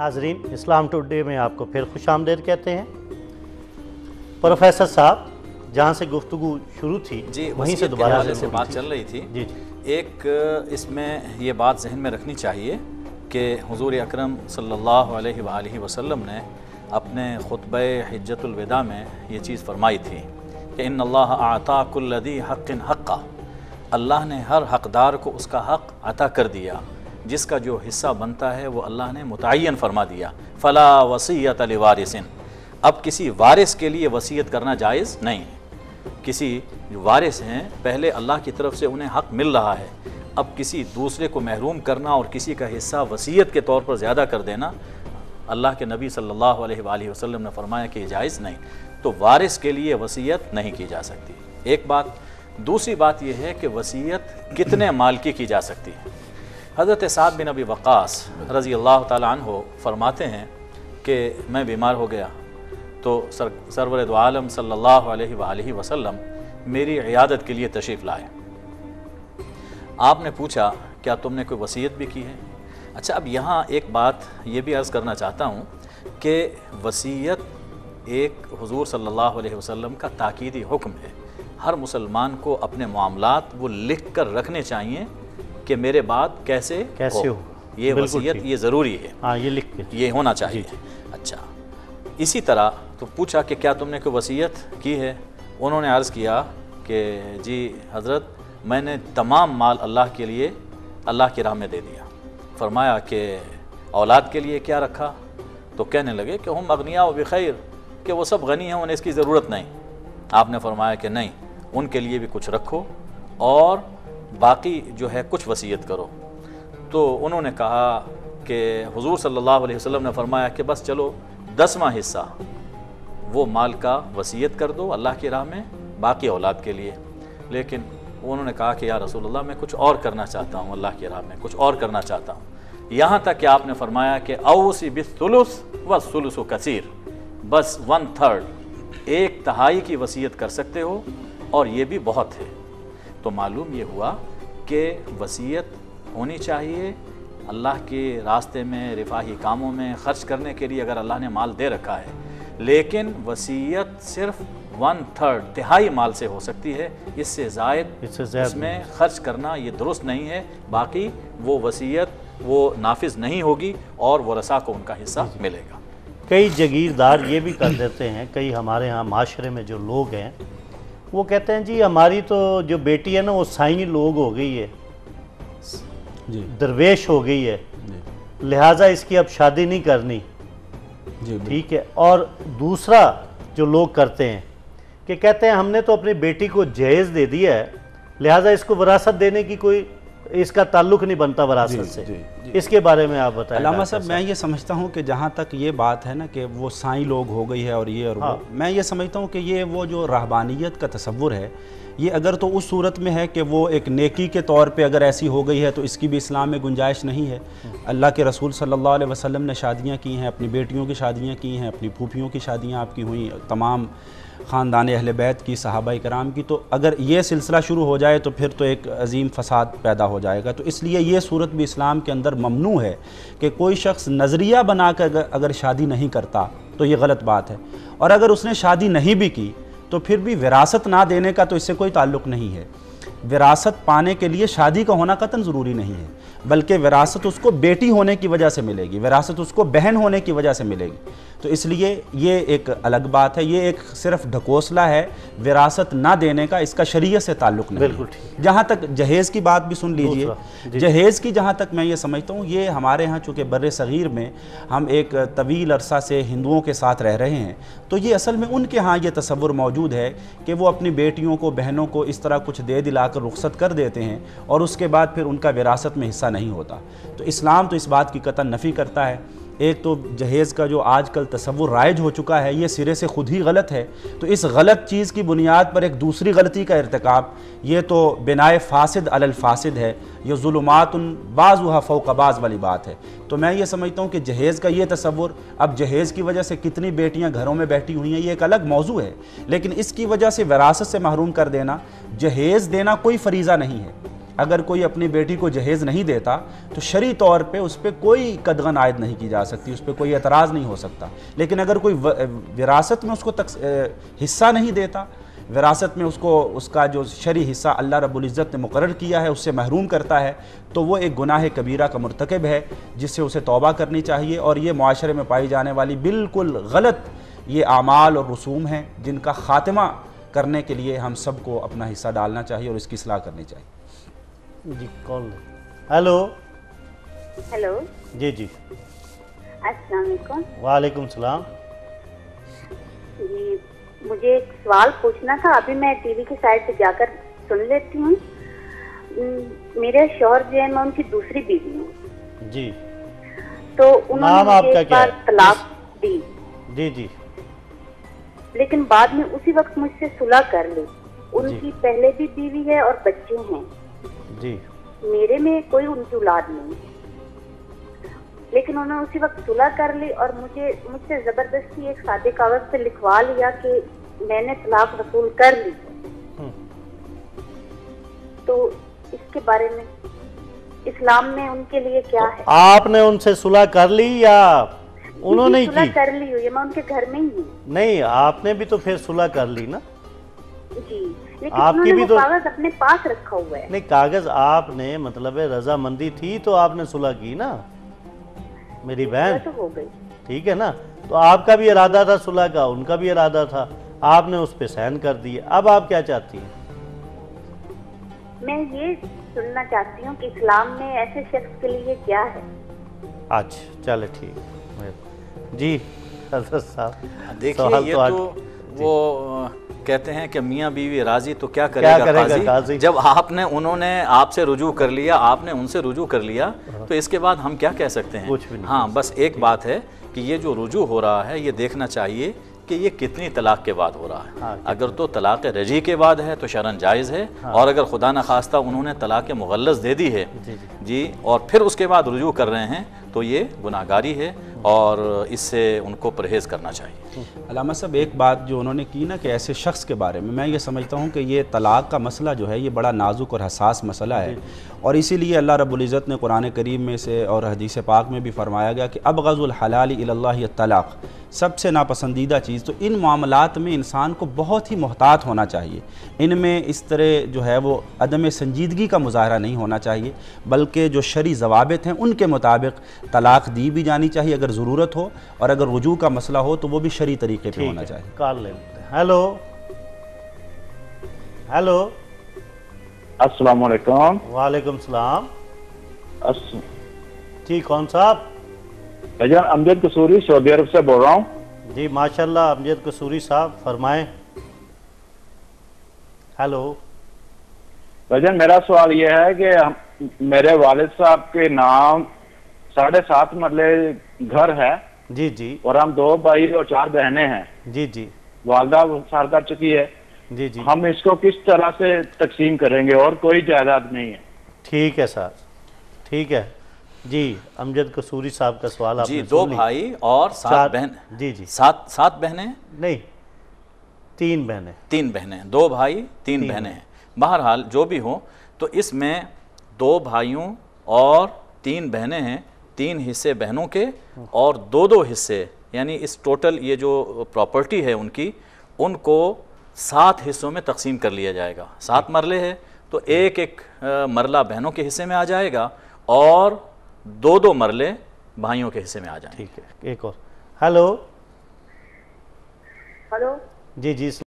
नाजरीन, इस्लाम टुडे में आपको फिर खुश आमदीद कहते हैं। प्रोफेसर साहब, जहाँ से गुफ्तगू शुरू थी जी, वहीं से दोबारा से बात चल रही थी। जी, एक इसमें ये बात जहन में रखनी चाहिए कि हुज़ूर अकरम सल्लल्लाहु अलैहि वसल्लम ने अपने खुतबे हिज्जतुल विदा में ये चीज़ फरमाई थी कि इन्नल्लाह आता कुल्ल ज़ी हक़्क़िन हक़्क़ा, अल्लाह ने हर हक़दार को उसका हक़ अता कर दिया, जिसका जो हिस्सा बनता है वो अल्लाह ने मुतय्यन फरमा दिया। फ़ला वसीयत लिवारिसिन, अब किसी वारिस के लिए वसीयत करना जायज़ नहीं है। किसी जो वारिस हैं, पहले अल्लाह की तरफ से उन्हें हक़ मिल रहा है, अब किसी दूसरे को महरूम करना और किसी का हिस्सा वसीयत के तौर पर ज़्यादा कर देना, अल्लाह के नबी सल्लल्लाहु अलैहि वसल्लम ने फरमाया कि जायज़ नहीं। तो वारिस के लिए वसीयत नहीं की जा सकती, एक बात। दूसरी बात यह है कि वसीयत कितने माल की जा सकती है। हज़रत साद बिन अबी वक़ास रज़ी अल्लाह ताला अन्हु फरमाते हैं कि मैं बीमार हो गया तो सरवर दो आलम सल्लल्लाहु अलैहि वसल्लम मेरी इयादत के लिए तशरीफ़ लाए। आपने पूछा क्या तुमने कोई वसीयत भी की है? अच्छा, अब यहाँ एक बात ये भी अर्ज़ करना चाहता हूँ कि वसीयत एक हुज़ूर सल्लल्लाहु अलैहि वसल्लम का ताकीदी हुक्म है। हर मुसलमान को अपने मामलात वो लिख कर रखने चाहिए कि मेरे बाद कैसे हो। ये वसीयत ये ज़रूरी है। हाँ, ये लिख के ये होना चाहिए। अच्छा, इसी तरह तो पूछा कि क्या तुमने कोई वसीयत की है? उन्होंने अर्ज़ किया कि जी हज़रत, मैंने तमाम माल अल्लाह के लिए अल्लाह की राह में दे दिया। फरमाया कि औलाद के लिए क्या रखा? तो कहने लगे कि हम अगनिया व बिखैर, कि वो सब गनी हैं, उन्हें इसकी ज़रूरत नहीं। आपने फरमाया कि नहीं, उनके लिए भी कुछ रखो और बाकी जो है कुछ वसीयत करो। तो उन्होंने कहा कि हुज़ूर सल्लल्लाहु अलैहि वसल्लम ने फरमाया कि बस चलो 10वां हिस्सा वो माल का वसीयत कर दो अल्लाह की राह में, बाकी औलाद के लिए। लेकिन उन्होंने कहा कि या रसूलल्लाह, मैं कुछ और करना चाहता हूँ, अल्लाह की राह में कुछ और करना चाहता हूँ। यहाँ तक कि आपने फरमाया कि औसी बिस्सुलुस व सुलुसु कसीर, बस 1/3, 1/3 की वसीयत कर सकते हो और ये भी बहुत है। तो मालूम ये हुआ कि वसीयत होनी चाहिए अल्लाह के रास्ते में, रिफाही कामों में ख़र्च करने के लिए अगर अल्लाह ने माल दे रखा है, लेकिन वसीयत सिर्फ 1/3, तिहाई माल से हो सकती है। इससे ज़ायद इसमें ख़र्च करना ये दुरुस्त नहीं है। बाकी वो वसीयत वो नाफिज नहीं होगी और वरसा को उनका हिस्सा मिलेगा। कई जागीरदार ये भी कर देते हैं, कई हमारे यहाँ माशरे में जो लोग हैं वो कहते हैं जी हमारी तो जो बेटी है ना वो साईं लोग हो गई है जी, दरवेश हो गई है, लिहाजा इसकी अब शादी नहीं करनी जी। ठीक है। और दूसरा जो लोग करते हैं कि कहते हैं हमने तो अपनी बेटी को जहेज़ दे दिया है, लिहाजा इसको विरासत देने की कोई इसका ताल्लुक नहीं बनता विरासत से। जी। इसके बारे में आप बताएं। अल्लामा साहब, मैं ये समझता हूँ कि जहाँ तक ये बात है ना कि वो साईं लोग हो गई है और ये और वो, मैं ये समझता हूँ कि ये वो जो रहबानियत का तसव्वुर है, ये अगर तो उस सूरत में है कि वो एक नेकी के तौर पे अगर ऐसी हो गई है तो इसकी भी इस्लाम में गुंजाइश नहीं है। अल्लाह के रसूल सल्लल्लाहु अलैहि वसल्लम ने शादियाँ की हैं, अपनी बेटियों की शादियाँ की हैं, अपनी फूफियों की शादियाँ आपकी हुई, तमाम ख़ानदान अहले बैत की, सहाबा कराम की। तो अगर ये सिलसिला शुरू हो जाए तो फिर तो एक अजीम फ़साद पैदा हो जाएगा। तो इसलिए ये सूरत भी इस्लाम के अंदर ममनू है कि कोई शख्स नज़रिया बना कर अगर शादी नहीं करता तो ये गलत बात है। और अगर उसने शादी नहीं भी की तो फिर भी विरासत ना देने का तो इससे कोई ताल्लुक़ नहीं है। विरासत पाने के लिए शादी का होना कतन ज़रूरी नहीं है, बल्कि विरासत उसको बेटी होने की वजह से मिलेगी, विरासत उसको बहन होने की वजह से मिलेगी। तो इसलिए ये एक अलग बात है, ये एक सिर्फ ढकोसला है विरासत ना देने का, इसका शरीयत से ताल्लुक़ नहीं। बिल्कुल ठीक। जहाँ तक जहेज़ की बात भी सुन लीजिए। जहेज़ की जहाँ तक मैं ये समझता हूँ, ये हमारे यहाँ चूँकि बर्रे सग़ीर में हम एक तवील अरसा से हिंदुओं के साथ रह रहे हैं, तो ये असल में उनके यहाँ ये तसव्वुर मौजूद है कि वो अपनी बेटियों को, बहनों को इस तरह कुछ दे दिलाकर रुख़सत कर देते हैं और उसके बाद फिर उनका विरासत में हिस्सा नहीं होता। तो इस्लाम तो इस बात की कतई नफ़ी करता है। एक तो जहेज़ का जो आजकल तसव्वुर राइज हो चुका है, ये सिरे से खुद ही गलत है। तो इस गलत चीज़ की बुनियाद पर एक दूसरी गलती का इर्तिकाब, ये तो बिनाए फासिद अलल फासिद है, ये ज़ुलुमातुन बाज़ुहा फ़ौक़ बाज़ वाली बात है। तो मैं ये समझता हूँ कि जहेज़ का ये तसव्वुर, अब जहेज़ की वजह से कितनी बेटियाँ घरों में बैठी हुई हैं ये एक अलग मौजू है, लेकिन इसकी वजह से विरासत से महरूम कर देना, जहेज़ देना कोई फ़रीज़ा नहीं है। اگر کوئی اپنی بیٹی کو جہیز نہیں دیتا تو شرعی طور پہ اس پہ کوئی قدغن عائد نہیں کی جا سکتی، اس پہ کوئی اعتراض نہیں ہو سکتا. لیکن اگر کوئی وراثت میں اس کو حصہ نہیں دیتا، وراثت میں اس کا جو شرعی حصہ اللہ رب العزت نے مقرر کیا ہے اس سے محروم کرتا ہے، تو وہ ایک گناہ کبیرہ کا مرتکب ہے جس سے اسے توبہ کرنی چاہیے. اور یہ معاشرے میں پائی جانے والی بالکل غلط یہ اعمال اور رسوم ہیں جن کا خاتمہ کرنے کے لیے ہم سب کو اپنا حصہ ڈالنا چاہیے اور اس کی اصلاح کرنی چاہیے. جی کون؟ ہیلو. ہیلو. جی جی السلام علیکم. وعلیکم السلام. جی مجھے ایک سوال پوچھنا تھا، ابھی میں ٹی وی کی سائڈ پہ جا کر سن لیتی ہوں. میرے شوہر جو ہے میں ان کی دوسری بیوی ہوں. جی. تو انہوں نے مجھے ایک بار طلاق دی. جی جی. لیکن بعد میں اسی وقت مجھ سے صلح کر لی. ان کی پہلے بھی بیوی ہے اور بچے ہیں. جی. میرے میں کوئی ان کی اولاد نہیں ہے، لیکن انہوں نے اسی وقت صلح کر لی اور مجھ سے زبردستی ایک سادے کاغذ پہ لکھوا لیا کہ میں نے طلاق وصول کر لی. تو اس کے بارے میں اسلام میں ان کے لیے کیا ہے؟ آپ نے ان سے صلح کر لی یا انہوں نے کی؟ صلح کر لی ہوئی ہے، میں ان کے گھر میں ہی ہوں. نہیں، آپ نے بھی تو پھر صلح کر لی نا. جی لیکن انہوں نے وہ کاغذ اپنے پاس رکھا ہوا ہے. نہیں، کاغذ آپ نے مطلب رضامندی تھی تو آپ نے صلح کی نا میری بہن. تو ہو گئی. ٹھیک ہے نا. تو آپ کا بھی ارادہ تھا صلح کا، ان کا بھی ارادہ تھا، آپ نے اس پہ سائن کر دیے. اب آپ کیا چاہتی ہیں؟ میں یہ سننا چاہتی ہوں کہ اسلام میں ایسے شخص کے لیے کیا ہے. اچھا چلے ٹھیک. جی حضرت صاحب دیکھیے، یہ تو وہ کہتے ہیں کہ میاں بیوی راضی تو کیا کرے گا قاضی. جب انہوں نے آپ سے رجوع کر لیا، آپ نے ان سے رجوع کر لیا، تو اس کے بعد ہم کیا کہہ سکتے ہیں؟ ہاں بس ایک بات ہے کہ یہ جو رجوع ہو رہا ہے یہ دیکھنا چاہیے کہ یہ کتنی طلاق کے بعد ہو رہا ہے. اگر تو طلاق رجعی کے بعد ہے تو شرعاً جائز ہے، اور اگر خدا نخواستہ انہوں نے طلاق مغلظ دے دی ہے جی اور پھر اس کے بعد رجوع کر رہے ہیں تو یہ گناہگاری ہے اور اس سے ان کو پرہیز کرنا چاہیے. علامہ صاحب ایک بات جو انہوں نے کی نا کہ ایسے شخص کے بارے میں یہ سمجھتا ہوں کہ یہ طلاق کا مسئلہ جو ہے یہ بڑا نازک اور حساس مسئلہ ہے، اور اسی لیے اللہ رب العزت نے قرآن کریم میں سے اور حدیث پاک میں بھی فرمایا گیا کہ ابغض الحلال الی اللہ الطلاق، سب سے ناپسندیدہ چیز. تو ان معاملات میں انسان کو بہت ہی محتاط ہونا چاہیے. ان میں اس طرح جو ہے وہ عدم سنجیدگی کا مظاہرہ نہیں ہونا چاہیے، بلکہ جو شرعی ضوابط ہیں ان کے مطابق طلاق دی بھی جانی چاہیے اگر ضرورت ہو، اور اگر رجوع کا مسئلہ ہو تو وہ بھی شرعی طریقے پہ ہونا چاہیے. کال لے لیتے ہیں. ہیلو. ہیلو. السلام علیکم. وعلیکم السلام. جی کون صاحب؟ بھجن امجد قصوری سعودی عرب سے بول رہا ہوں. جی ماشاءاللہ امجد قصوری صاحب فرمائیں. ہیلو. بھجن میرا سوال یہ ہے کہ میرے والد صاحب کے نام 7.5 مرلے گھر ہے. جی جی. اور ہم 2 بھائی اور 4 بہنیں ہیں. جی جی. والدہ وفات کر چکی ہے. جی جی. ہم اس کو کس طرح سے تقسیم کریں گے اور کوئی جائیداد نہیں ہے؟ ٹھیک ہے سر، ٹھیک ہے. جی امجد قصوری صاحب کا سوال آپ نے 2 بھائی اور 7 بہن. جی جی. 7 بہنیں نہیں 3 بہنیں. 3 بہنیں. 2 بھائی 3 بہنیں ہیں. بہرحال جو بھی ہو تو اس میں 2 بھائیوں اور 3 بہنیں ہیں. 3 حصے بہنوں کے اور 2 حصے، یعنی اس ٹوٹل یہ جو پراپرٹی ہے ان کو 7 حصوں میں تقسیم کر لیا جائے گا. 7 مرلے ہے تو ایک مرلہ بہنوں کے حصے میں آ جائے گا اور 2 مرلے بھائیوں کے حصے میں آ جائیں گے. ٹھیک ہے. ایک اور. ہیلو. ہلو. جی جی.